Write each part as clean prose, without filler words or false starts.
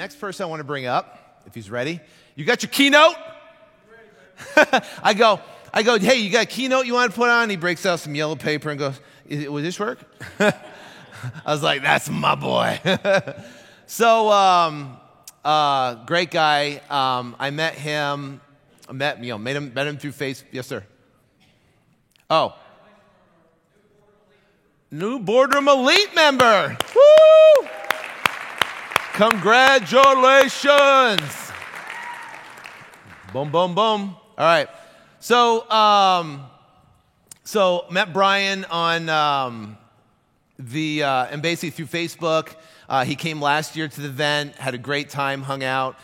next person I want to bring up, if he's ready. You got your keynote? I go, hey, you got a keynote you want to put on? He breaks out some yellow paper and goes, will this work? I was like, that's my boy. So, great guy. I met him. Met him through Facebook. Yes, sir. Oh. New Boardroom Elite member. Woo! Congratulations. Boom, boom, boom. All right. So met Brian on and basically through Facebook. He came last year to the event, had a great time, hung out,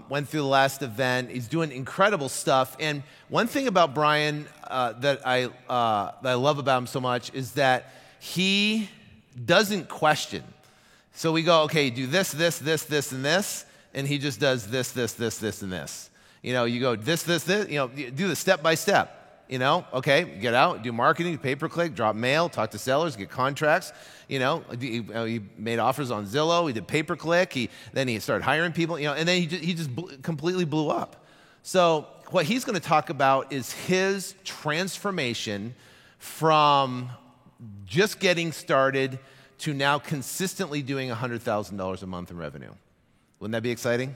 went through the last event. He's doing incredible stuff. And one thing about Brian that I love about him so much is that he doesn't question. So we go, okay, do this, and this, and he just does this, and this. You know, you go this, you know, do the step by step. You know, okay, get out, do marketing, pay-per-click, drop mail, talk to sellers, get contracts. You know, he made offers on Zillow. He did pay-per-click. Then he started hiring people. You know, and then he just completely blew up. So what he's going to talk about is his transformation from just getting started to now consistently doing $100,000 a month in revenue. Wouldn't that be exciting?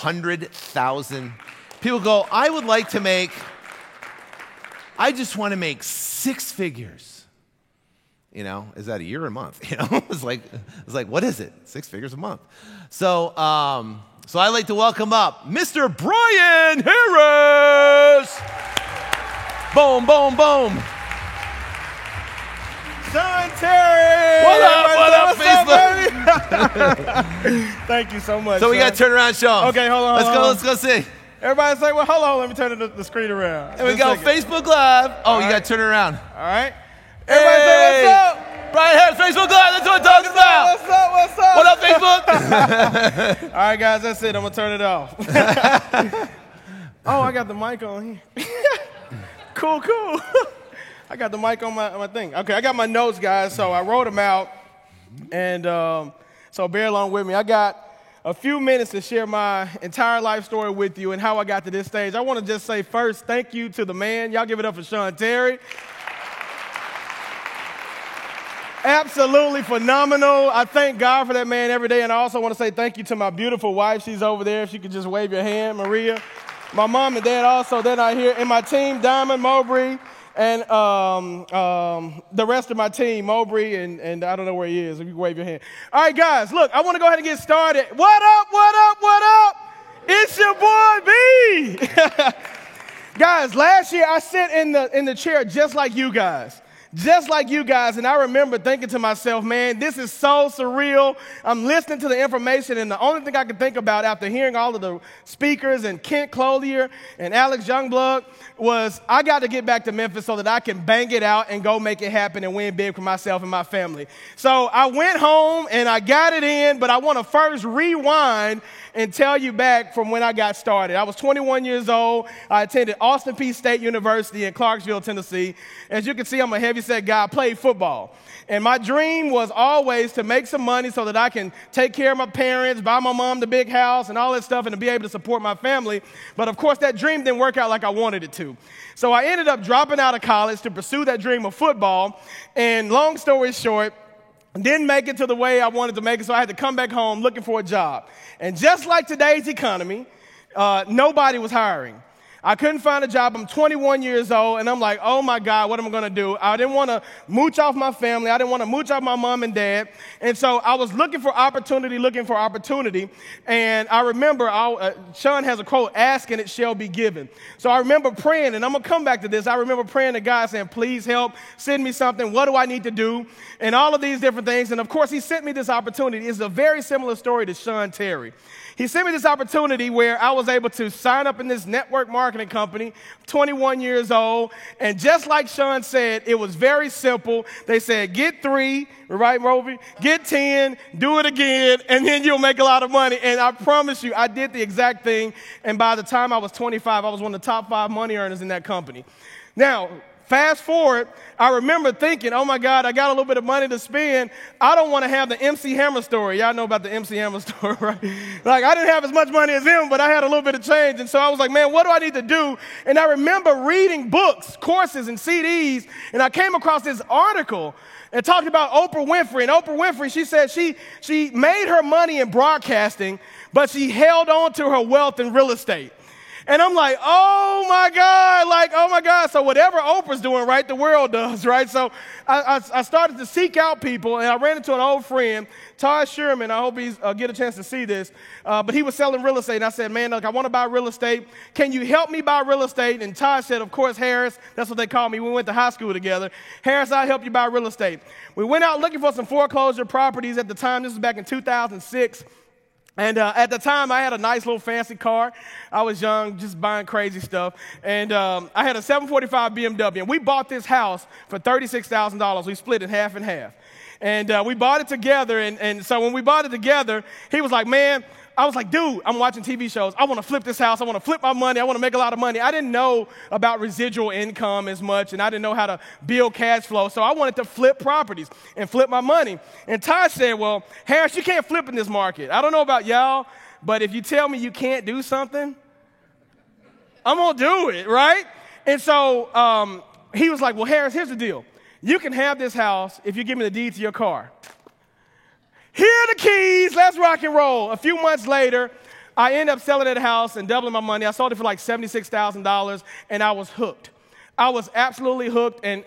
100,000. People go, I just want to make 6 figures. You know, is that a year or a month? You know, it's like, what is it? 6 figures a month. So I'd like to welcome up Mr. Brian Harris. Boom, boom, boom. Sean Terry. What up, Facebook? Thank you so much. So we got to turn around, show 'em. Okay, hold on. Let's go see. Everybody say, well, hold on. Let me turn the screen around. There we go. Facebook Live. Oh, you got to turn it around. All right. Everybody say, what's up? Brian Harris, Facebook Live. That's what I'm talking about. What's up? What up, Facebook? All right, guys, that's it. I'm going to turn it off. Oh, I got the mic on here. Cool. I got the mic on my thing. Okay, I got my notes, guys, so I wrote them out. And so bear along with me. I got a few minutes to share my entire life story with you and how I got to this stage. I want to just say first, thank you to the man. Y'all give it up for Sean Terry. Absolutely phenomenal. I thank God for that man every day. And I also want to say thank you to my beautiful wife. She's over there. If you could just wave your hand, Maria. My mom and dad also, they're not here. And my team, Diamond, Mowbray, and the rest of my team, Mowbray, and I don't know where he is, if you can wave your hand. All right, guys, look, I want to go ahead and get started. What up? It's your boy, B. Guys, last year I sat in the chair just like you guys. And I remember thinking to myself, man, this is so surreal. I'm listening to the information, and the only thing I could think about after hearing all of the speakers and Kent Clothier and Alex Youngblood was I got to get back to Memphis so that I can bang it out and go make it happen and win big for myself and my family. So I went home and I got it in, but I want to first rewind and tell you back from when I got started. I was 21 years old. I attended Austin Peay State University in Clarksville, Tennessee. As you can see, I'm a heavyset guy. I played football. And my dream was always to make some money so that I can take care of my parents, buy my mom the big house and all that stuff, and to be able to support my family. But, of course, that dream didn't work out like I wanted it to. So I ended up dropping out of college to pursue that dream of football. And long story short, didn't make it to the way I wanted to make it, so I had to come back home looking for a job. And just like today's economy, nobody was hiring. I couldn't find a job. I'm 21 years old, and I'm like, oh, my God, what am I going to do? I didn't want to mooch off my family. I didn't want to mooch off my mom and dad. And so I was looking for opportunity. And I remember, Sean has a quote, ask and it shall be given. So I remember praying, and I'm going to come back to this. I remember praying to God saying, please help, send me something. What do I need to do? And all of these different things. And, of course, he sent me this opportunity. It's a very similar story to Sean Terry. He sent me this opportunity where I was able to sign up in this network marketing company, 21 years old. And just like Sean said, it was very simple. They said, get 3, right, Roby? Get 10, do it again, and then you'll make a lot of money. And I promise you, I did the exact thing. And by the time I was 25, I was one of the top 5 money earners in that company. Now, Fast forward, I remember thinking, oh my God, I got a little bit of money to spend. I don't want to have the MC Hammer story. Y'all know about the MC Hammer story, right? Like, I didn't have as much money as him, but I had a little bit of change. And so I was like, man, what do I need to do? And I remember reading books, courses, and CDs, and I came across this article and talked about Oprah Winfrey. And Oprah Winfrey, she said she made her money in broadcasting, but she held on to her wealth in real estate. And I'm like, oh my God. So whatever Oprah's doing, right, the world does, right? So I started to seek out people, and I ran into an old friend, Todd Sherman. I hope he's get a chance to see this. But he was selling real estate, and I said, man, look, I want to buy real estate. Can you help me buy real estate? And Todd said, of course, Harris. That's what they call me. We went to high school together. Harris, I'll help you buy real estate. We went out looking for some foreclosure properties at the time. This was back in 2006. And at the time, I had a nice little fancy car. I was young, just buying crazy stuff. And I had a 745 BMW. And we bought this house for $36,000. We split it half and half. And we bought it together. And so when we bought it together, he was like, man, I was like, dude, I'm watching TV shows. I want to flip this house. I want to flip my money. I want to make a lot of money. I didn't know about residual income as much, and I didn't know how to build cash flow. So I wanted to flip properties and flip my money. And Todd said, well, Harris, you can't flip in this market. I don't know about y'all, but if you tell me you can't do something, I'm going to do it, right? And so he was like, well, Harris, here's the deal. You can have this house if you give me the deed to your car. Here are the keys. Let's rock and roll. A few months later, I ended up selling that house and doubling my money. I sold it for like $76,000, and I was hooked. I was absolutely hooked, and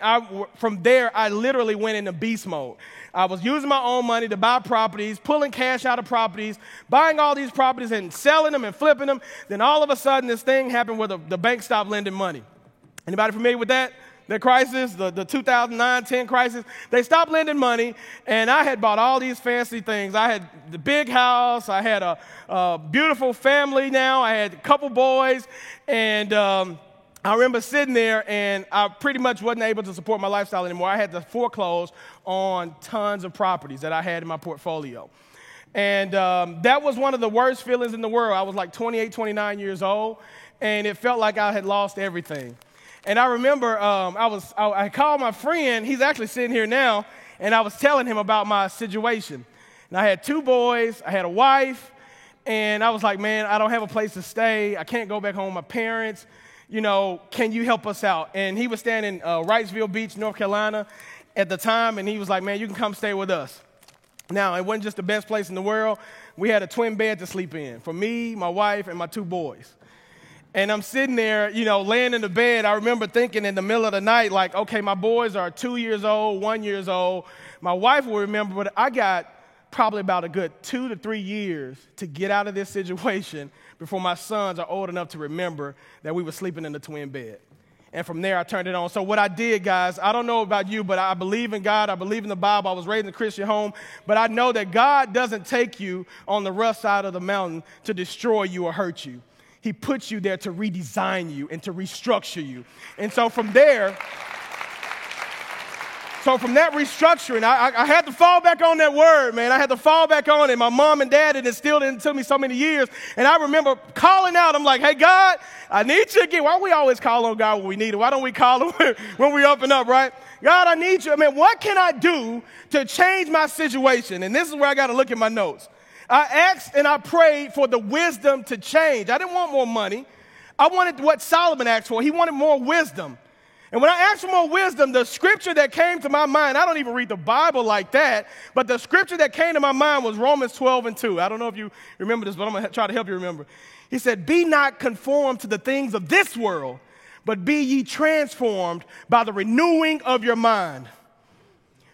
from there, I literally went into beast mode. I was using my own money to buy properties, pulling cash out of properties, buying all these properties and selling them and flipping them. Then all of a sudden, this thing happened where the bank stopped lending money. Anybody familiar with that? The crisis, the 2009-10 crisis, they stopped lending money, and I had bought all these fancy things. I had the big house. I had a beautiful family now. I had a couple boys, and I remember sitting there, and I pretty much wasn't able to support my lifestyle anymore. I had to foreclose on tons of properties that I had in my portfolio. And that was one of the worst feelings in the world. I was like 28, 29 years old, and it felt like I had lost everything. And I remember I called my friend. He's actually sitting here now, and I was telling him about my situation. And I had two boys. I had a wife, and I was like, man, I don't have a place to stay. I can't go back home with my parents. You know, can you help us out? And he was staying in Wrightsville Beach, North Carolina at the time, and he was like, man, you can come stay with us. Now, it wasn't just the best place in the world. We had a twin bed to sleep in for me, my wife, and my two boys. And I'm sitting there, you know, laying in the bed. I remember thinking in the middle of the night, like, okay, my boys are 2 years old, 1 year old. My wife will remember, but I got probably about a good 2 to 3 years to get out of this situation before my sons are old enough to remember that we were sleeping in the twin bed. And from there, I turned it on. So what I did, guys, I don't know about you, but I believe in God. I believe in the Bible. I was raised in a Christian home. But I know that God doesn't take you on the rough side of the mountain to destroy you or hurt you. He puts you there to redesign you and to restructure you. And so from there, that restructuring, I had to fall back on that word, man. I had to fall back on it. My mom and dad had instilled it into me so many years. And I remember calling out. I'm like, hey, God, I need you again. Why we always call on God when we need him? Why don't we call him when we up and up, right? God, I need you. I mean, what can I do to change my situation? And this is where I got to look at my notes. I asked and I prayed for the wisdom to change. I didn't want more money. I wanted what Solomon asked for. He wanted more wisdom. And when I asked for more wisdom, the scripture that came to my mind, I don't even read the Bible like that, but the scripture that came to my mind was Romans 12:2. I don't know if you remember this, but I'm going to try to help you remember. He said, be not conformed to the things of this world, but be ye transformed by the renewing of your mind.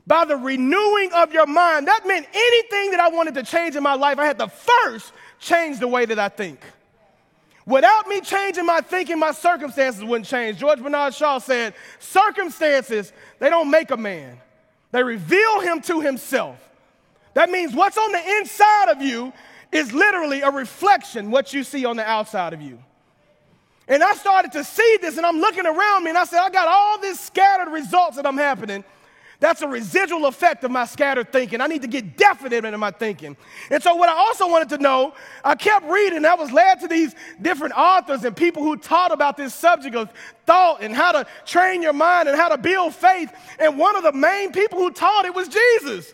By the renewing of your mind. That meant anything that I wanted to change in my life, I had to first change the way that I think. Without me changing my thinking, my circumstances wouldn't change. George Bernard Shaw said, circumstances, they don't make a man. They reveal him to himself. That means what's on the inside of you is literally a reflection what you see on the outside of you. And I started to see this, and I'm looking around me, and I said, I got all these scattered results that I'm happening That's a residual effect of my scattered thinking. I need to get definite in my thinking. And so what I also wanted to know, I kept reading. I was led to these different authors and people who taught about this subject of thought and how to train your mind and how to build faith. And one of the main people who taught it was Jesus.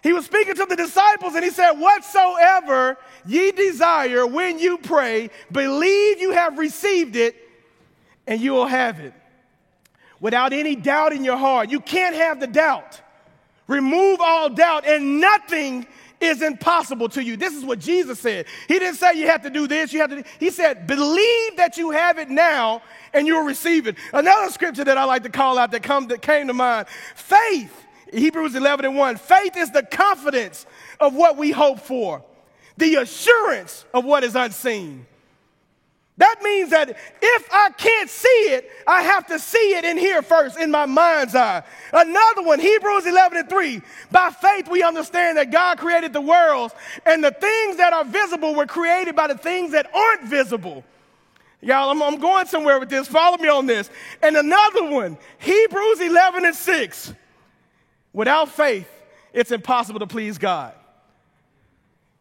He was speaking to the disciples and he said, whatsoever ye desire when you pray, believe you have received it and you will have it. Without any doubt in your heart. You can't have the doubt. Remove all doubt and nothing is impossible to you. This is what Jesus said. He didn't say you have to do this, he said, believe that you have it now and you'll receive it. Another scripture that I like to call out that came to mind, faith, Hebrews 11:1. Faith is the confidence of what we hope for, the assurance of what is unseen. That means that if I can't see it, I have to see it in here first, in my mind's eye. Another one, Hebrews 11:3. By faith, we understand that God created the worlds, and the things that are visible were created by the things that aren't visible. Y'all, I'm going somewhere with this. Follow me on this. And another one, Hebrews 11:6. Without faith, it's impossible to please God.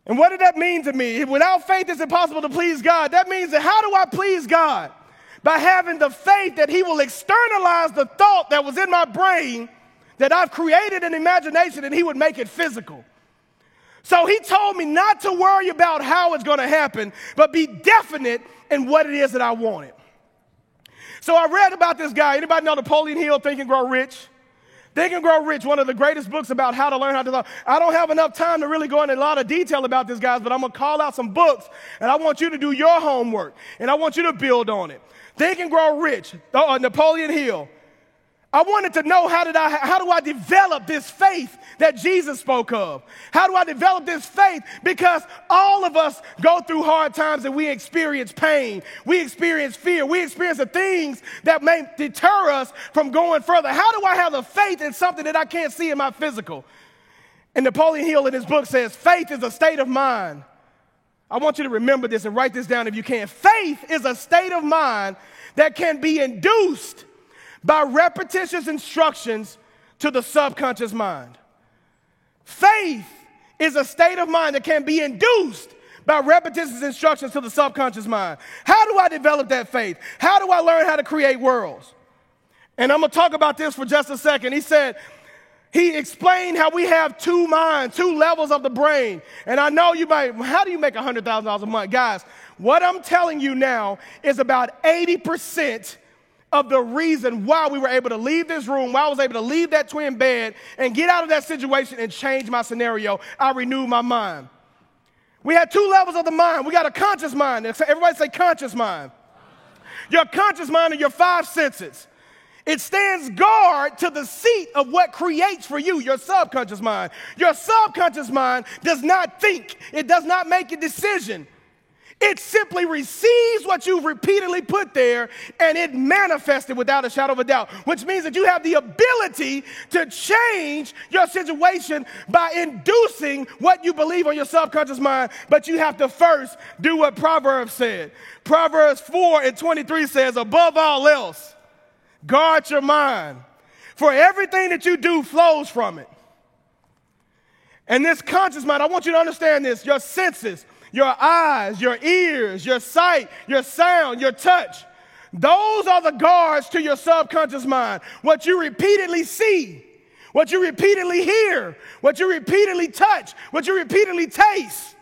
And what did that mean to me? Without faith, it's impossible to please God. That means that how do I please God? By having the faith that he will externalize the thought that was in my brain, that I've created an imagination, and he would make it physical. So he told me not to worry about how it's going to happen, but be definite in what it is that I wanted. So I read about this guy. Anybody know Napoleon Hill, Think and Grow Rich? Think and Grow Rich, one of the greatest books about how to learn how to love. I don't have enough time to really go into a lot of detail about this, guys, but I'm going to call out some books, and I want you to do your homework, and I want you to build on it. Think and Grow Rich, Napoleon Hill. I wanted to know how do I develop this faith that Jesus spoke of? How do I develop this faith? Because all of us go through hard times and we experience pain. We experience fear. We experience the things that may deter us from going further. How do I have the faith in something that I can't see in my physical? And Napoleon Hill in his book says, faith is a state of mind. I want you to remember this and write this down if you can. Faith is a state of mind that can be induced by repetitious instructions to the subconscious mind. Faith is a state of mind that can be induced by repetitious instructions to the subconscious mind. How do I develop that faith? How do I learn how to create worlds? And I'm going to talk about this for just a second. He explained how we have two minds, two levels of the brain. And I know you might, how do you make $100,000 a month? Guys, what I'm telling you now is about 80% of the reason why we were able to leave this room, why I was able to leave that twin bed and get out of that situation and change my scenario. I renewed my mind. We had two levels of the mind. We got a conscious mind. Everybody say conscious mind. Your conscious mind are your five senses. It stands guard to the seat of what creates for you, your subconscious mind. Your subconscious mind does not think. It does not make a decision. It simply receives what you've repeatedly put there, and it manifests it without a shadow of a doubt, which means that you have the ability to change your situation by inducing what you believe on your subconscious mind, but you have to first do what Proverbs said. Proverbs 4:23 says, above all else, guard your mind, for everything that you do flows from it. And this conscious mind, I want you to understand this, your senses, your eyes, your ears, your sight, your sound, your touch. Those are the guards to your subconscious mind. What you repeatedly see, what you repeatedly hear, what you repeatedly touch, what you repeatedly taste.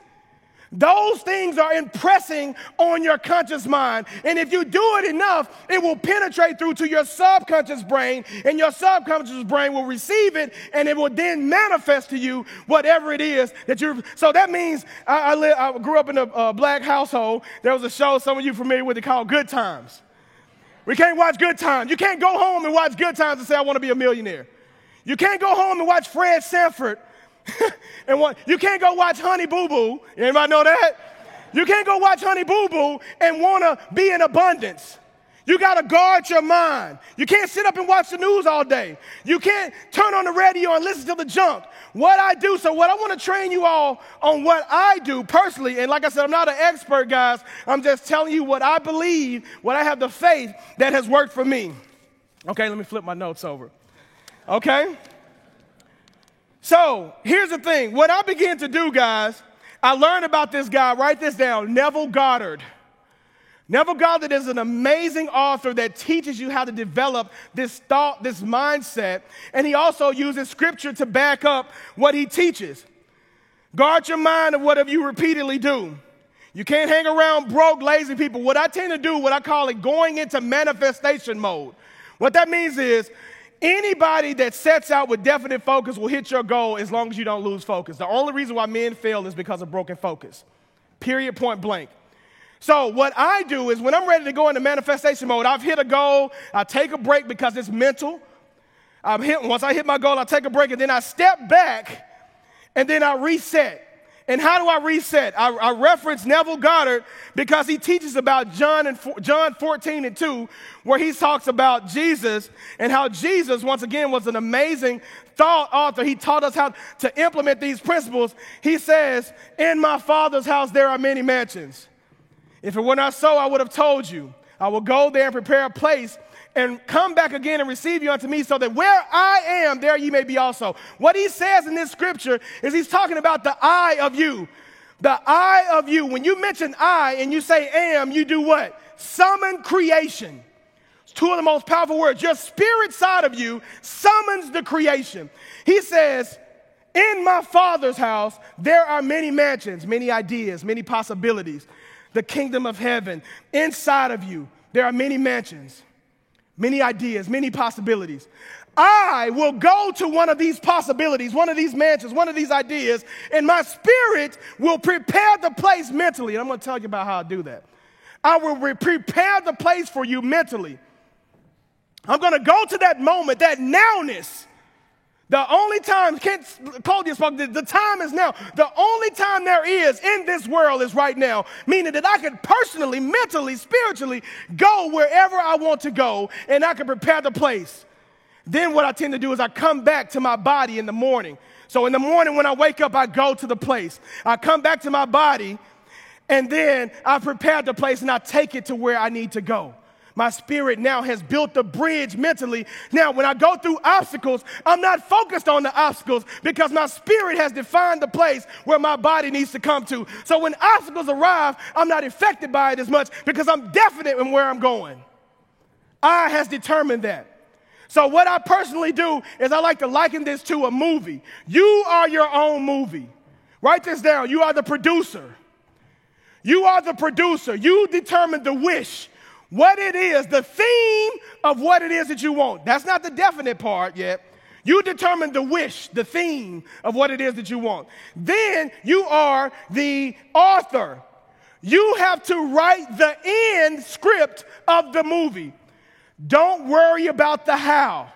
Those things are impressing on your conscious mind. And if you do it enough, it will penetrate through to your subconscious brain, and your subconscious brain will receive it, and it will then manifest to you whatever it is that you're. So that means I grew up in a black household. There was a show, some of you familiar with it, called Good Times. We can't watch Good Times. You can't go home and watch Good Times and say, I want to be a millionaire. You can't go home and watch Fred Sanford you can't go watch Honey Boo Boo. Anybody know that? You can't go watch Honey Boo Boo and want to be in abundance. You got to guard your mind. You can't sit up and watch the news all day. You can't turn on the radio and listen to the junk. What I want to train you all on what I do personally, and like I said, I'm not an expert, guys. I'm just telling you what I believe, what I have the faith that has worked for me. Okay, let me flip my notes over. Okay? So here's the thing. What I began to do, guys, I learned about this guy. Write this down. Neville Goddard. Neville Goddard is an amazing author that teaches you how to develop this thought, this mindset, and he also uses scripture to back up what he teaches. Guard your mind of whatever you repeatedly do. You can't hang around broke, lazy people. What I tend to do, what I call it, going into manifestation mode. What that means is anybody that sets out with definite focus will hit your goal as long as you don't lose focus. The only reason why men fail is because of broken focus. Period, point blank. So what I do is when I'm ready to go into manifestation mode, I've hit a goal, I take a break because it's mental. Once I hit my goal, I take a break, and then I step back, and then I reset. And how do I reset? I reference Neville Goddard because he teaches about John 14:2, where he talks about Jesus and how Jesus, once again, was an amazing thought author. He taught us how to implement these principles. He says, in my Father's house there are many mansions. If it were not so, I would have told you. I will go there and prepare a place and come back again and receive you unto me, so that where I am, there ye may be also. What he says in this scripture is he's talking about the I of you. The I of you. When you mention I and you say am, you do what? Summon creation. It's two of the most powerful words. Your spirit side of you summons the creation. He says, in my Father's house, there are many mansions, many ideas, many possibilities. The kingdom of heaven. Inside of you, there are many mansions. Many ideas, many possibilities. I will go to one of these possibilities, one of these mansions, one of these ideas, and my spirit will prepare the place mentally. And I'm going to tell you about how I do that. I will prepare the place for you mentally. I'm going to go to that moment, that nowness. The only time, Claudia spoke, the time is now. The only time there is in this world is right now, meaning that I can personally, mentally, spiritually go wherever I want to go, and I can prepare the place. Then what I tend to do is I come back to my body in the morning. So in the morning when I wake up, I go to the place. I come back to my body, and then I prepare the place, and I take it to where I need to go. My spirit now has built the bridge mentally. Now, when I go through obstacles, I'm not focused on the obstacles because my spirit has defined the place where my body needs to come to. So when obstacles arrive, I'm not affected by it as much because I'm definite in where I'm going. I has determined that. So what I personally do is I like to liken this to a movie. You are your own movie. Write this down. You are the producer. You are the producer. You determine the wish. What it is, the theme of what it is that you want. That's not the definite part yet. You determine the wish, the theme of what it is that you want. Then you are the author. You have to write the end script of the movie. Don't worry about the how.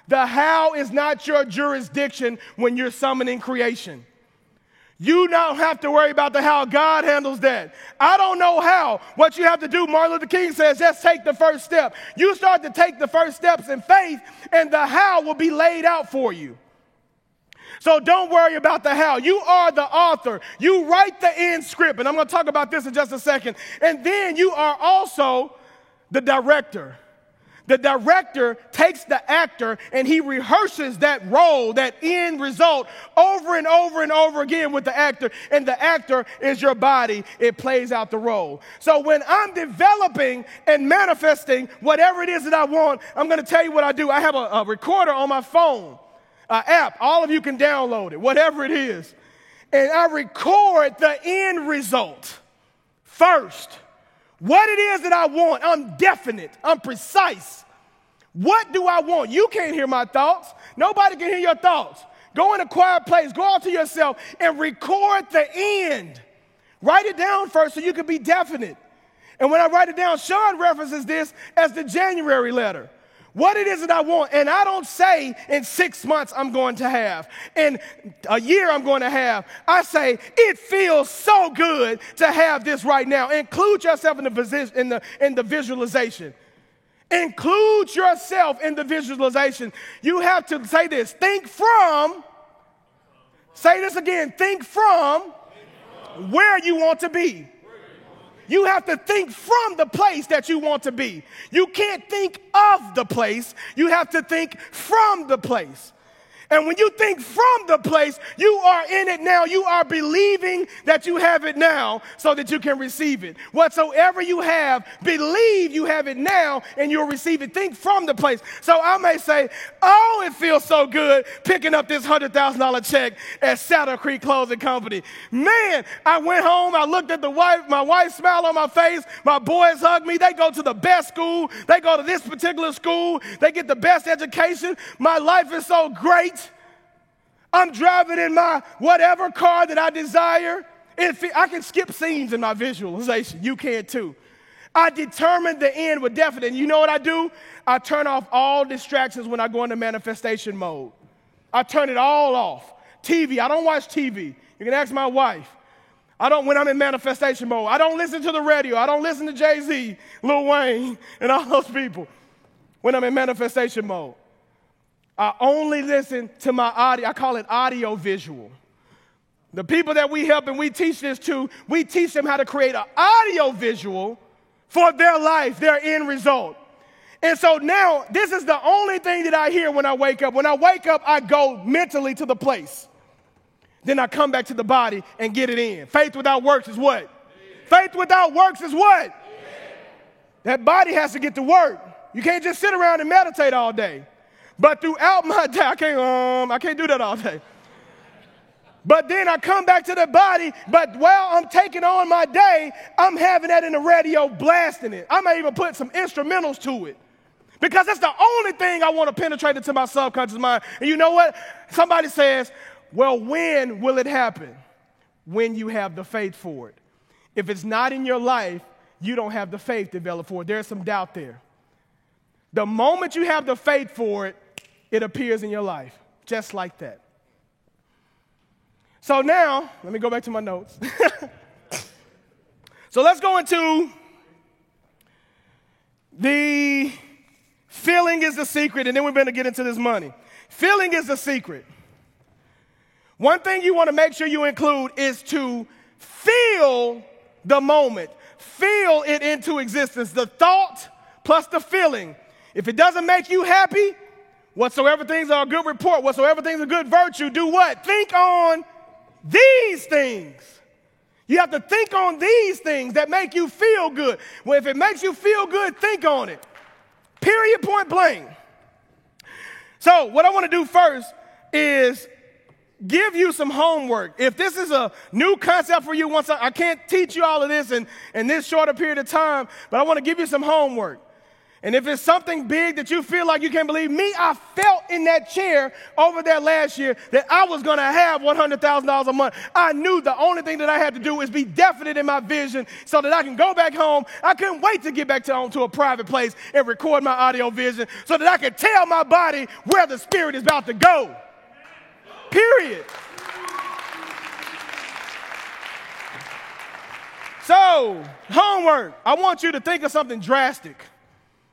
The how is not your jurisdiction when you're summoning creation. You don't have to worry about the how. God handles that. I don't know how. What you have to do, Martin Luther King says, just take the first step. You start to take the first steps in faith, and the how will be laid out for you. So don't worry about the how. You are the author. You write the end script, and I'm going to talk about this in just a second. And then you are also the director. The director takes the actor and he rehearses that role, that end result, over and over and over again with the actor. And the actor is your body. It plays out the role. So when I'm developing and manifesting whatever it is that I want, I'm going to tell you what I do. I have a recorder on my phone, an app. All of you can download it, whatever it is. And I record the end result first. What it is that I want, I'm definite, I'm precise. What do I want? You can't hear my thoughts. Nobody can hear your thoughts. Go in a quiet place, go out to yourself and record the end. Write it down first so you can be definite. And when I write it down, Sean references this as the January letter. What it is that I want, and I don't say in 6 months I'm going to have, in a year I'm going to have. I say it feels so good to have this right now. Include yourself in the visualization. Include yourself in the visualization. You have to say this. Think from. Say this again. Think from where you want to be. you have to think from the place that you want to be. You can't think of the place. You have to think from the place. And when you think from the place, you are in it now. You are believing that you have it now so that you can receive it. Whatsoever you have, believe you have it now and you'll receive it. Think from the place. So I may say, oh, it feels so good picking up this $100,000 check at Saddle Creek Clothing Company. Man, I went home, I looked at my wife smiled on my face, my boys hugged me. They go to the best school. They go to this particular school. They get the best education. My life is so great. I'm driving in my whatever car that I desire. I can skip scenes in my visualization. You can too. I determine the end with definite. And you know what I do? I turn off all distractions when I go into manifestation mode. I turn it all off. TV, I don't watch TV. You can ask my wife. When I'm in manifestation mode. I don't listen to the radio. I don't listen to Jay-Z, Lil Wayne, and all those people when I'm in manifestation mode. I only listen to my audio. I call it audio visual. The people that we help and we teach this to, we teach them how to create an audio visual for their life, their end result. And so now this is the only thing that I hear when I wake up. When I wake up, I go mentally to the place. Then I come back to the body and get it in. Faith without works is what? Faith without works is what? That body has to get to work. You can't just sit around and meditate all day. But throughout my day, I can't do that all day. But then I come back to the body, but while I'm taking on my day, I'm having that in the radio, blasting it. I may even put some instrumentals to it. Because that's the only thing I want to penetrate into my subconscious mind. And you know what? Somebody says, well, when will it happen? When you have the faith for it. If it's not in your life, you don't have the faith developed for it. There's some doubt there. The moment you have the faith for it, it appears in your life, just like that. So now, let me go back to my notes. So let's go into the feeling is the secret, and then we're going to get into this money. Feeling is the secret. One thing you want to make sure you include is to feel the moment. Feel it into existence. The thought plus the feeling. If it doesn't make you happy, whatsoever things are a good report, whatsoever things are good virtue, do what? Think on these things. You have to think on these things that make you feel good. Well, if it makes you feel good, think on it. Period, point blank. So what I want to do first is give you some homework. If this is a new concept for you, I can't teach you all of this in this shorter period of time, but I want to give you some homework. And if it's something big that you feel like you can't believe, I felt in that chair over there last year that I was going to have $100,000 a month. I knew the only thing that I had to do is be definite in my vision so that I can go back home. I couldn't wait to get back to a private place and record my audio vision so that I could tell my body where the spirit is about to go. Period. So, homework. I want you to think of something drastic.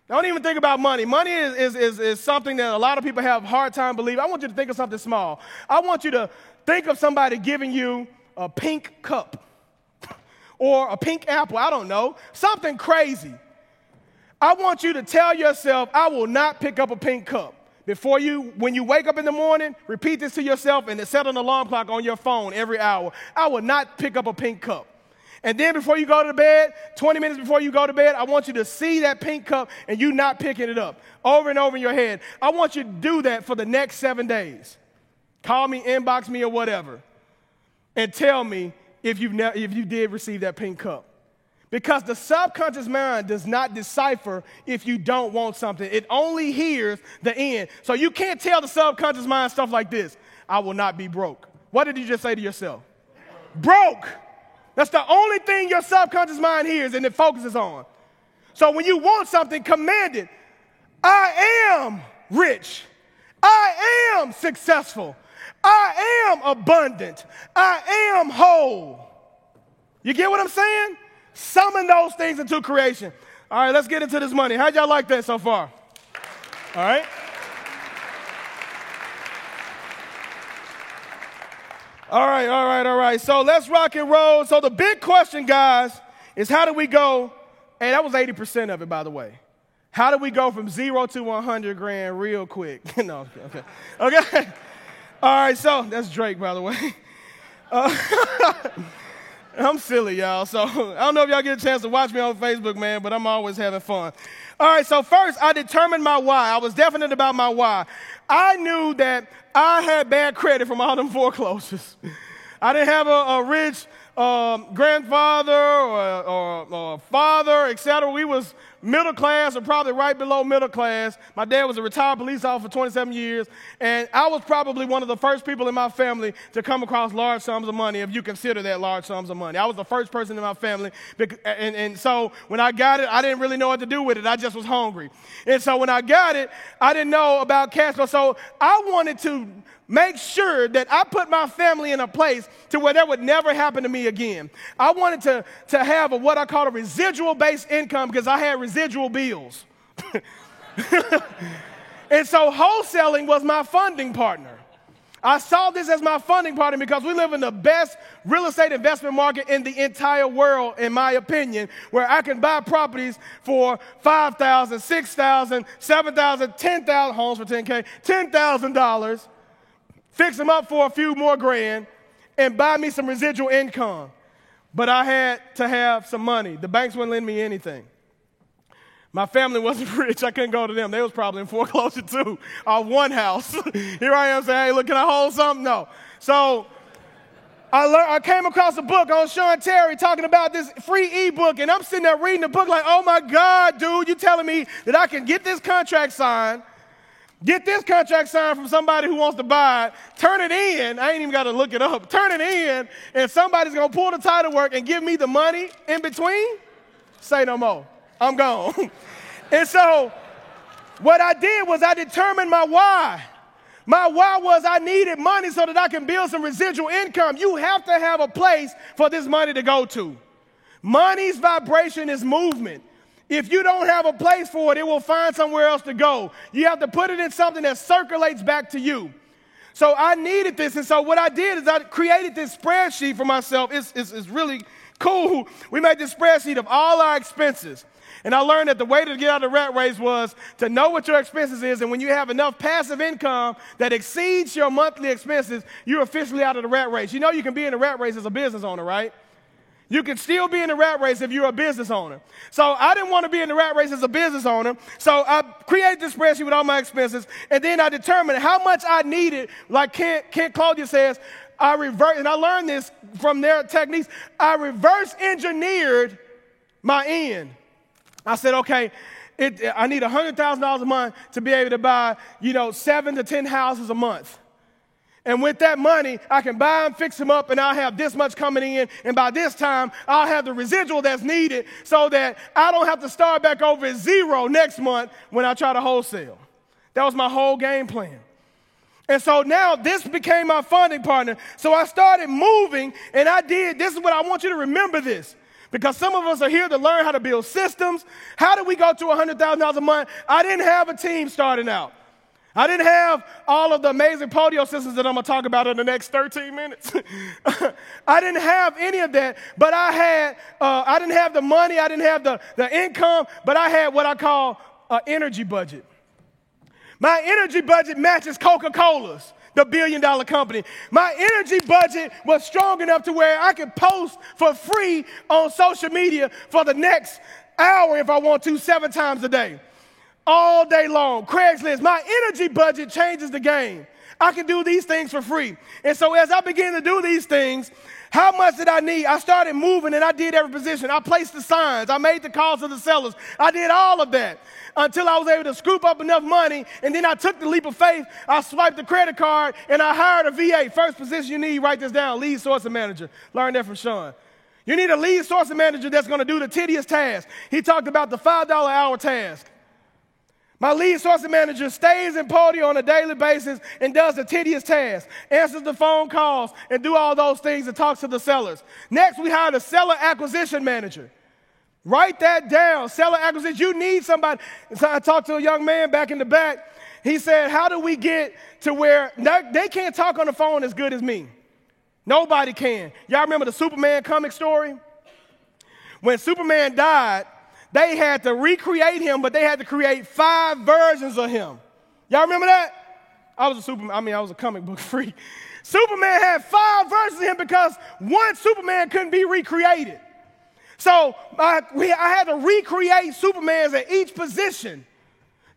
Don't even think about money. Money is something that a lot of people have a hard time believing. I want you to think of something small. I want you to think of somebody giving you a pink cup or a pink apple. I don't know. Something crazy. I want you to tell yourself, I will not pick up a pink cup. When you wake up in the morning, repeat this to yourself and set an alarm clock on your phone every hour. I will not pick up a pink cup. And then before you go to bed, 20 minutes before you go to bed, I want you to see that pink cup and you not picking it up over and over in your head. I want you to do that for the next 7 days. Call me, inbox me, or whatever, and tell me if you did receive that pink cup. Because the subconscious mind does not decipher if you don't want something. It only hears the end. So you can't tell the subconscious mind stuff like this. I will not be broke. What did you just say to yourself? Broke. That's the only thing your subconscious mind hears and it focuses on. So when you want something, command it. I am rich. I am successful. I am abundant. I am whole. You get what I'm saying? Summon those things into creation. All right, let's get into this money. How'd y'all like that so far? All right. All right. So let's rock and roll. So the big question, guys, is how do we go, and that was 80% of it, by the way. How do we go from 0 to 100 grand real quick? No, okay. Okay. All right, so that's Drake, by the way. I'm silly, y'all. So I don't know if y'all get a chance to watch me on Facebook, man, but I'm always having fun. All right, so first I determined my why. I was definite about my why. I knew that I had bad credit from all them foreclosures. I didn't have a rich grandfather or father, etc. We was middle class or probably right below middle class. My dad was a retired police officer for 27 years, and I was probably one of the first people in my family to come across large sums of money, if you consider that large sums of money. I was the first person in my family, and so when I got it, I didn't really know what to do with it. I just was hungry. And so when I got it, I didn't know about cash flow. So I wanted to make sure that I put my family in a place to where that would never happen to me again. I wanted to have what I call a residual-based income because I had residual bills. And so wholesaling was my funding partner. I saw this as my funding partner because we live in the best real estate investment market in the entire world, in my opinion, where I can buy properties for $5,000, $6,000, $7,000, $10,000, homes for $10K, $10,000, fix them up for a few more grand, and buy me some residual income. But I had to have some money. The banks wouldn't lend me anything. My family wasn't rich. I couldn't go to them. They was probably in foreclosure too. One house. Here I am saying, hey, look, can I hold something? No. So I came across a book on Sean Terry talking about this free ebook, and I'm sitting there reading the book like, oh my God, dude, you telling me that I can get this contract signed from somebody who wants to buy it, turn it in, I ain't even got to look it up, turn it in, and somebody's going to pull the title work and give me the money in between? Say no more. I'm gone. And so what I did was I determined my why. My why was I needed money so that I can build some residual income. You have to have a place for this money to go to. Money's vibration is movement. If you don't have a place for it, it will find somewhere else to go. You have to put it in something that circulates back to you. So I needed this, and so what I did is I created this spreadsheet for myself. It's really cool. We made this spreadsheet of all our expenses. And I learned that the way to get out of the rat race was to know what your expenses is, and when you have enough passive income that exceeds your monthly expenses, you're officially out of the rat race. You know you can be in the rat race as a business owner, right? You can still be in the rat race if you're a business owner. So I didn't want to be in the rat race as a business owner. So I created this spreadsheet with all my expenses, and then I determined how much I needed. Like Kent Claudia says, and I learned this from their techniques, I reverse engineered my end. I said, okay, I need $100,000 a month to be able to buy, 7 to 10 houses a month. And with that money, I can buy them, fix them up, and I'll have this much coming in. And by this time, I'll have the residual that's needed so that I don't have to start back over at zero next month when I try to wholesale. That was my whole game plan. And so now this became my funding partner. So I started moving, and this is what I want you to remember this. Because some of us are here to learn how to build systems. How do we go to $100,000 a month? I didn't have a team starting out. I didn't have all of the amazing Podio systems that I'm going to talk about in the next 13 minutes. I didn't have any of that, but I didn't have the money, I didn't have the income, but I had what I call an energy budget. My energy budget matches Coca-Cola's, the billion-dollar company. My energy budget was strong enough to where I could post for free on social media for the next hour if I want to, 7 times a day. All day long. Craigslist. My energy budget changes the game. I can do these things for free. And so as I began to do these things, how much did I need? I started moving, and I did every position. I placed the signs. I made the calls to the sellers. I did all of that until I was able to scoop up enough money, and then I took the leap of faith. I swiped the credit card, and I hired a VA. First position you need, write this down, lead sourcing manager. Learned that from Sean. You need a lead sourcing manager that's going to do the tedious task. He talked about the $5 hour task. My lead sourcing manager stays in Podio on a daily basis and does the tedious tasks, answers the phone calls, and do all those things and talks to the sellers. Next, we hired a seller acquisition manager. Write that down, seller acquisition. You need somebody. So I talked to a young man back in the back. He said, how do we get to where they can't talk on the phone as good as me? Nobody can. Y'all remember the Superman comic story? When Superman died, they had to recreate him, but they had to create 5 versions of him. Y'all remember that? I was a comic book freak. Superman had 5 versions of him because one Superman couldn't be recreated. So I had to recreate Supermans at each position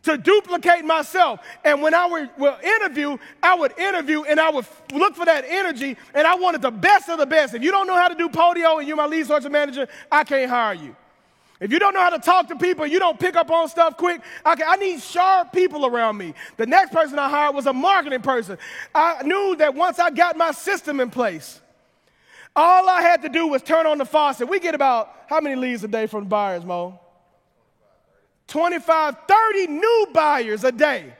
to duplicate myself. And when I would interview and I would look for that energy, and I wanted the best of the best. If you don't know how to do podio and you're my lead source manager, I can't hire you. If you don't know how to talk to people, you don't pick up on stuff quick, I need sharp people around me. The next person I hired was a marketing person. I knew that once I got my system in place, all I had to do was turn on the faucet. We get about how many leads a day from buyers, Mo? 25, 30 new buyers a day.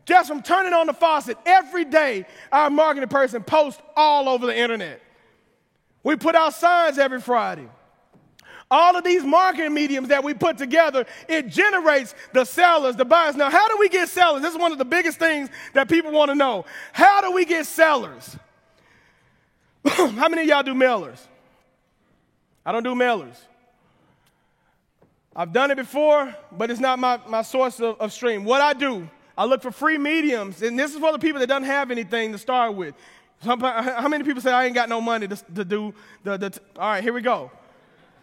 Just from turning on the faucet every day, our marketing person posts all over the internet. We put out signs every Friday. All of these marketing mediums that we put together, it generates the sellers, the buyers. Now, how do we get sellers? This is one of the biggest things that people want to know. How do we get sellers? How many of y'all do mailers? I don't do mailers. I've done it before, but it's not my source of stream. What I do, I look for free mediums, and this is for the people that don't have anything to start with. How many people say I ain't got no money to do all right, here we go.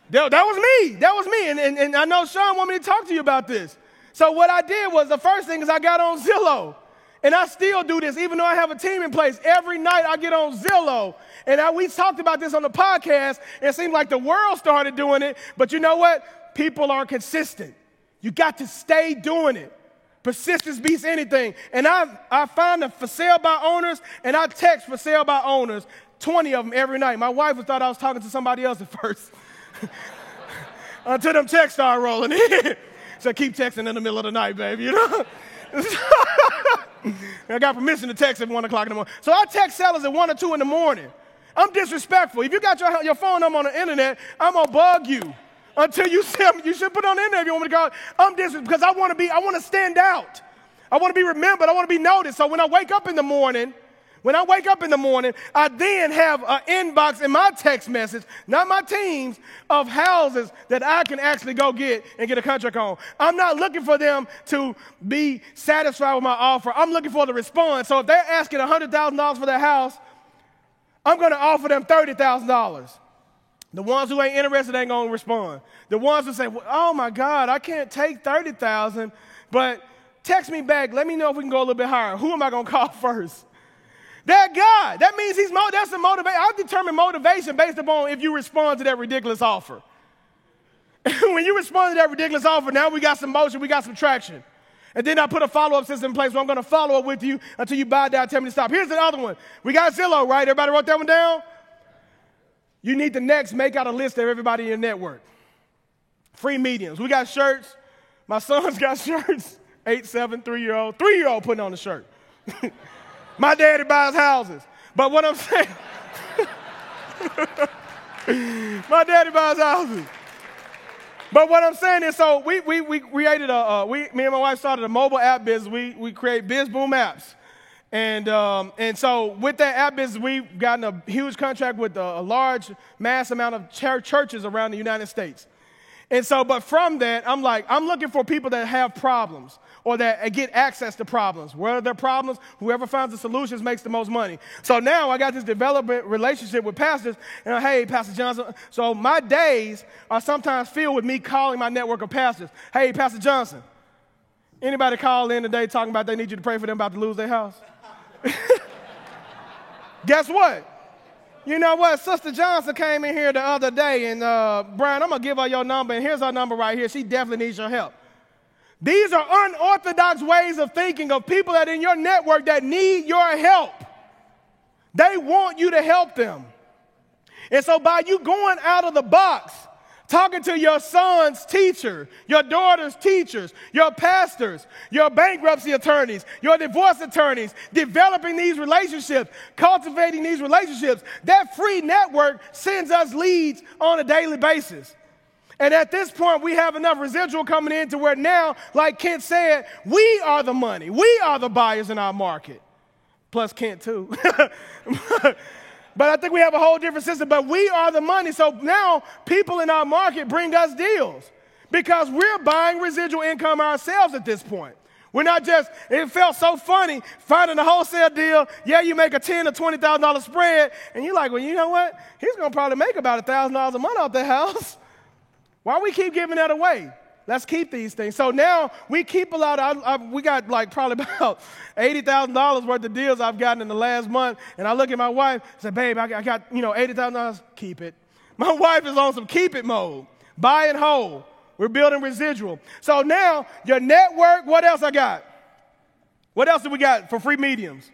That was me, and I know Sean wanted me to talk to you about this. So what I did was, the first thing is I got on Zillow, and I still do this, even though I have a team in place. Every night I get on Zillow, and we talked about this on the podcast. It seemed like the world started doing it, but you know what? People aren't consistent. You got to stay doing it. Persistence beats anything. And I find the for sale by owners, and I text for sale by owners, 20 of them every night. My wife thought I was talking to somebody else at first. Until them texts start rolling in. So keep texting in the middle of the night, baby, you know? I got permission to text at 1 o'clock in the morning. So I text sellers at 1 or 2 in the morning. I'm disrespectful. If you got your phone number on the internet, I'm going to bug you until you sell me. You should put it on the internet if you want me to call it. I'm disrespectful because I want to stand out. I want to be remembered. I want to be noticed. So when I wake up in the morning, I then have an inbox in my text message, not my team's, of houses that I can actually go get and get a contract on. I'm not looking for them to be satisfied with my offer. I'm looking for the response. So if they're asking $100,000 for their house, I'm going to offer them $30,000. The ones who ain't interested ain't going to respond. The ones who say, well, oh, my God, I can't take $30,000, but text me back. Let me know if we can go a little bit higher. Who am I going to call first? That guy. That means that's a motivation. I determine motivation based upon if you respond to that ridiculous offer. When you respond to that ridiculous offer, now we got some motion, we got some traction. And then I put a follow-up system in place where I'm going to follow up with you until you buy down, tell me to stop. Here's the other one. We got Zillow, right? Everybody wrote that one down? You need to next make out a list of everybody in your network. Free mediums. We got shirts. My son's got shirts. 8, 7, 3-year-old. 3-year-old putting on the shirt. My daddy buys houses. But what I'm saying, my daddy buys houses. But what I'm saying is, so we created me and my wife started a mobile app business. We create BizBoom apps. And so with that app business, we've gotten a huge contract with a large mass amount of churches around the United States. And so, but from that, I'm looking for people that have problems or that get access to problems. Where are their problems? Whoever finds the solutions makes the most money. So now I got this development relationship with pastors. And hey, Pastor Johnson. So my days are sometimes filled with me calling my network of pastors. Hey, Pastor Johnson. Anybody call in today talking about they need you to pray for them about to lose their house? Guess what? You know what? Sister Johnson came in here the other day, and Brian, I'm going to give her your number, and here's her number right here. She definitely needs your help. These are unorthodox ways of thinking of people that in your network that need your help. They want you to help them. And so by you going out of the box, talking to your son's teacher, your daughter's teachers, your pastors, your bankruptcy attorneys, your divorce attorneys, developing these relationships, cultivating these relationships, that free network sends us leads on a daily basis. And at this point, we have enough residual coming in to where now, like Kent said, we are the money. We are the buyers in our market. Plus Kent too. But I think we have a whole different system. But we are the money. So now people in our market bring us deals because we're buying residual income ourselves at this point. We're not just, it felt so funny finding a wholesale deal. Yeah, you make a $10,000 or $20,000 spread. And you're like, well, you know what? He's going to probably make about $1,000 a month off that house. Why we keep giving that away? Let's keep these things. So now we keep a lot of, we got like probably about $80,000 worth of deals I've gotten in the last month. And I look at my wife and say, babe, I got, $80,000, keep it. My wife is on some keep it mode, buy and hold. We're building residual. So now your network, what else I got? What else do we got for free mediums?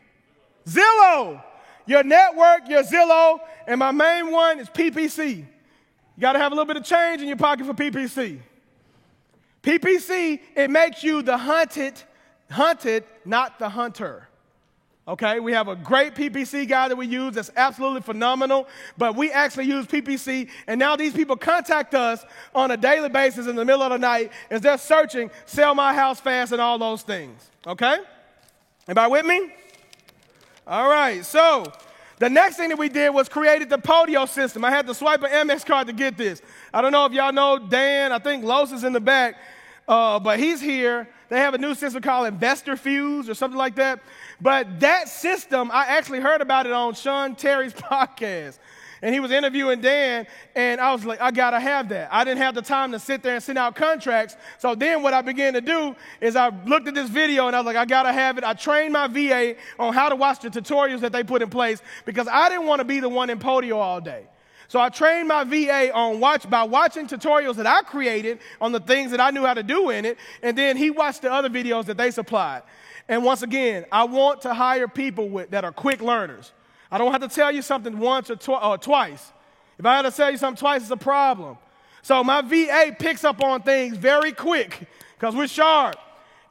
Zillow. Your network, your Zillow, and my main one is PPC. You got to have a little bit of change in your pocket for PPC. PPC, it makes you the hunted, not the hunter. Okay, we have a great PPC guy that we use that's absolutely phenomenal, but we actually use PPC, and now these people contact us on a daily basis in the middle of the night as they're searching, sell my house fast and all those things, okay? Everybody with me? All right, so the next thing that we did was created the Podio system. I had to swipe an Amex card to get this. I don't know if y'all know Dan, I think Los is in the back, but he's here. They have a new system called Investor Fuse or something like that. But that system, I actually heard about it on Sean Terry's podcast. And he was interviewing Dan, and I was like, I got to have that. I didn't have the time to sit there and send out contracts. So then what I began to do is I looked at this video, and I was like, I got to have it. I trained my VA on how to watch the tutorials that they put in place because I didn't want to be the one in Podio all day. So I trained my VA on by watching tutorials that I created on the things that I knew how to do in it, and then he watched the other videos that they supplied. And once again, I want to hire people that are quick learners. I don't have to tell you something once or twice. If I had to tell you something twice, it's a problem. So my VA picks up on things very quick because we're sharp.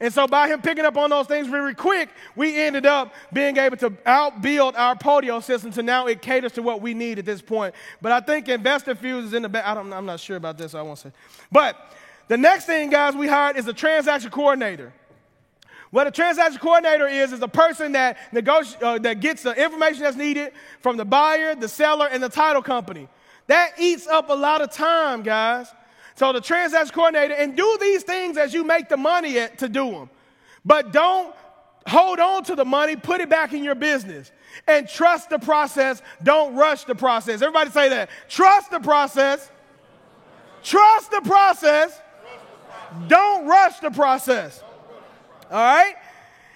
And so by him picking up on those things very quick, we ended up being able to outbuild our Podio system to now it caters to what we need at this point. But I think Investor Fuse is in the back. I'm not sure about this, so I won't say. But the next thing, guys, we hired is a transaction coordinator. What a transaction coordinator is a person that gets the information that's needed from the buyer, the seller, and the title company. That eats up a lot of time, guys. So the transaction coordinator, and do these things as you make the money to do them. But don't hold on to the money, put it back in your business. And trust the process, don't rush the process. Everybody say that. Trust the process. Trust the process. Don't rush the process. All right?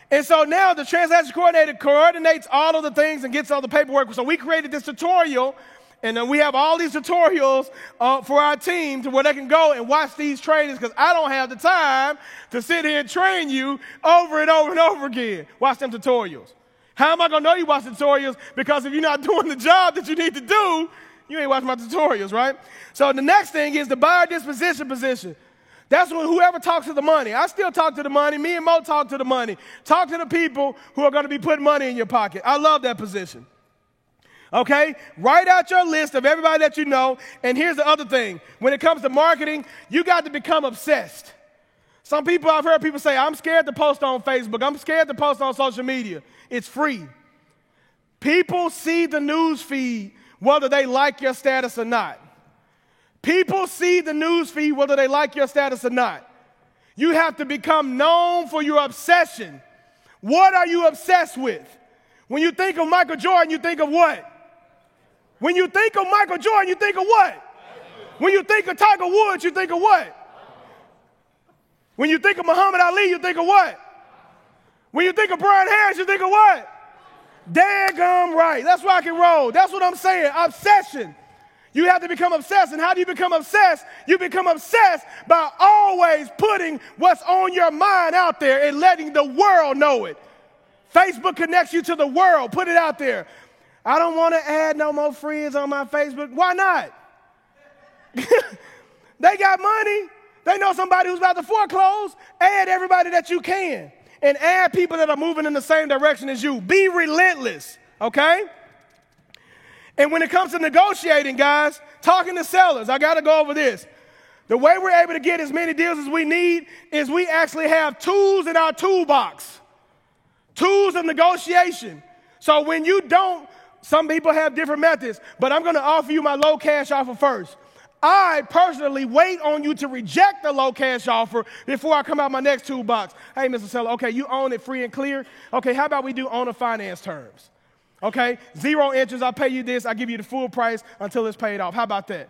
And so now the transaction coordinator coordinates all of the things and gets all the paperwork. So we created this tutorial, and then we have all these tutorials for our team to where they can go and watch these trainings because I don't have the time to sit here and train you over and over and over again. Watch them tutorials. How am I going to know you watch tutorials? Because if you're not doing the job that you need to do, you ain't watching my tutorials, right? So the next thing is the buyer disposition position. That's when whoever talks to the money. I still talk to the money. Me and Mo talk to the money. Talk to the people who are going to be putting money in your pocket. I love that position. Okay? Write out your list of everybody that you know. And here's the other thing. When it comes to marketing, you got to become obsessed. Some people, I've heard people say, I'm scared to post on Facebook. I'm scared to post on social media. It's free. People see the news feed whether they like your status or not. People see the news feed whether they like your status or not. You have to become known for your obsession. What are you obsessed with? When you think of Michael Jordan, you think of what? When you think of Michael Jordan, you think of what? When you think of Tiger Woods, you think of what? When you think of Muhammad Ali, you think of what? When you think of Brian Harris, you think of what? Daggum right. That's rock and roll. That's what I'm saying. Obsession. You have to become obsessed. And how do you become obsessed? You become obsessed by always putting what's on your mind out there and letting the world know it. Facebook connects you to the world. Put it out there. I don't want to add no more friends on my Facebook. Why not? They got money. They know somebody who's about to foreclose. Add everybody that you can. And add people that are moving in the same direction as you. Be relentless, okay? And when it comes to negotiating, guys, talking to sellers, I got to go over this. The way we're able to get as many deals as we need is we actually have tools in our toolbox. Tools of negotiation. So when you don't Some people have different methods, but I'm going to offer you my low cash offer first. I personally wait on you to reject the low cash offer before I come out my next toolbox. Hey, Mr. Seller, okay, you own it free and clear. Okay, how about we do owner finance terms? Okay, 0 interest, I'll pay you this, I'll give you the full price until it's paid off. How about that?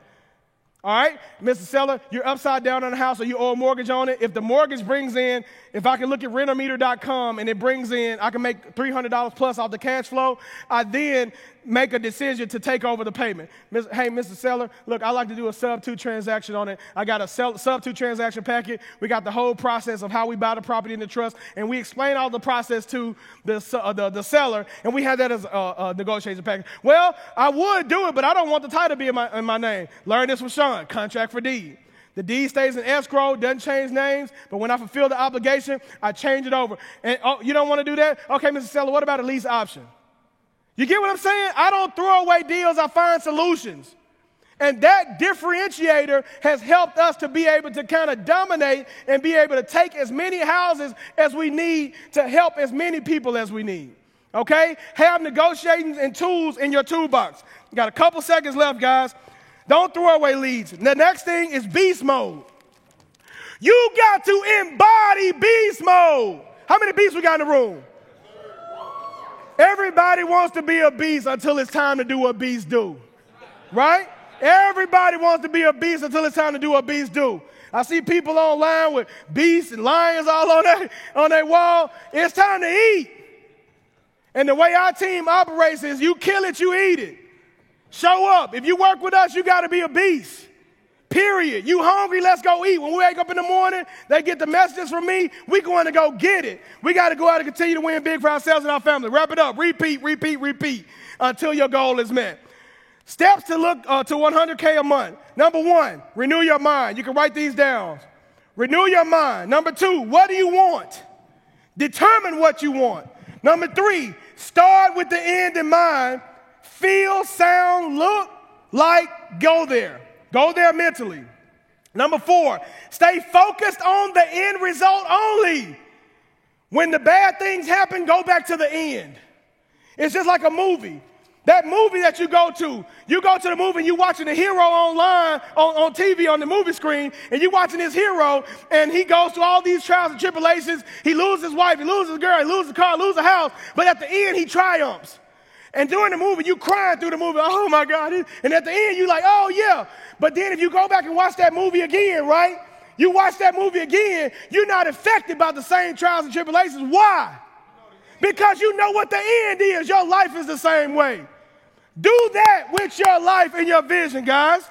All right, Mr. Seller, you're upside down on the house or you owe a mortgage on it. If the mortgage brings in, if I can look at rentermeter.com and it brings in, I can make $300 plus off the cash flow, I then make a decision to take over the payment. Hey, Mr. Seller, look, I like to do a sub-2 transaction on it. I got a sub-2 transaction packet. We got the whole process of how we buy the property in the trust, and we explain all the process to the seller, and we have that as a negotiation package. Well, I would do it, but I don't want the title to be in my name. Learn this from Sean, contract for deed. The deed stays in escrow, doesn't change names, but when I fulfill the obligation, I change it over. And you don't want to do that? Okay, Mr. Seller, what about a lease option? You get what I'm saying? I don't throw away deals, I find solutions. And that differentiator has helped us to be able to kind of dominate and be able to take as many houses as we need to help as many people as we need. Okay? Have negotiations and tools in your toolbox. You got a couple seconds left, guys. Don't throw away leads. The next thing is beast mode. You got to embody beast mode. How many beasts we got in the room? Everybody wants to be a beast until it's time to do what beasts do, right? Everybody wants to be a beast until it's time to do what beasts do. I see people online with beasts and lions all on their wall. It's time to eat. And the way our team operates is you kill it, you eat it. Show up. If you work with us, you got to be a beast. Period. You hungry, let's go eat. When we wake up in the morning, they get the messages from me, we going to go get it. We got to go out and continue to win big for ourselves and our family. Wrap it up. Repeat until your goal is met. Steps to look to 100K a month. Number 1, renew your mind. You can write these down. Renew your mind. Number 2, what do you want? Determine what you want. Number 3, start with the end in mind. Feel, sound, look, like, go there. Go there mentally. Number 4, stay focused on the end result only. When the bad things happen, go back to the end. It's just like a movie. That movie that you go to the movie and you're watching the hero online, on TV, on the movie screen, and you're watching this hero, and he goes through all these trials and tribulations. He loses his wife, he loses his girl, he loses a car, loses a house, but at the end, he triumphs. And during the movie, you crying through the movie, oh my God. And at the end, you're like, oh yeah. But then if you go back and watch that movie again, right? You watch that movie again, you're not affected by the same trials and tribulations. Why? Because you know what the end is. Your life is the same way. Do that with your life and your vision, guys.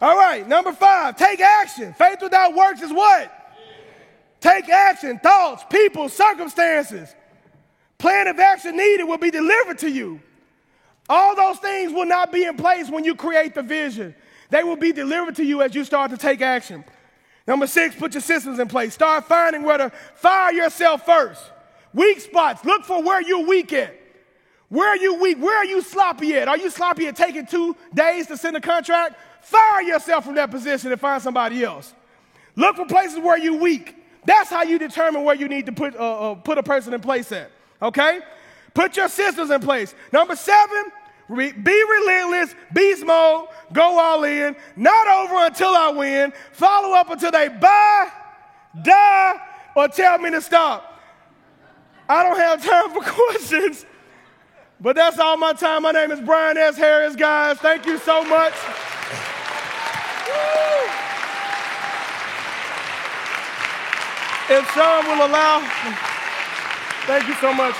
All right, number 5, take action. Faith without works is what? Take action, thoughts, people, circumstances. Plan of action needed will be delivered to you. All those things will not be in place when you create the vision. They will be delivered to you as you start to take action. Number 6, put your systems in place. Start finding where to fire yourself first. Weak spots. Look for where you're weak at. Where are you weak? Where are you sloppy at? Are you sloppy at taking 2 days to send a contract? Fire yourself from that position and find somebody else. Look for places where you're weak. That's how you determine where you need to put a person in place at. Okay? Put your systems in place. Number 7, be relentless, beast mode, go all in, not over until I win, follow up until they buy, die, or tell me to stop. I don't have time for questions, but that's all my time. My name is Brian S. Harris, guys. Thank you so much. If Sean will allow, thank you so much.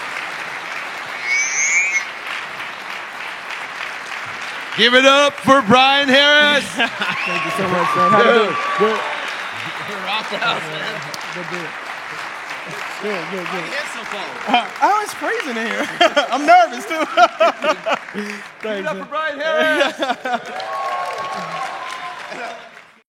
Give it up for Brian Harris. Thank you so much, Sean. How you doing? Good. Rock the house, man. Good. Oh, it's freezing in here. I'm nervous, too. Give it up for Brian Harris.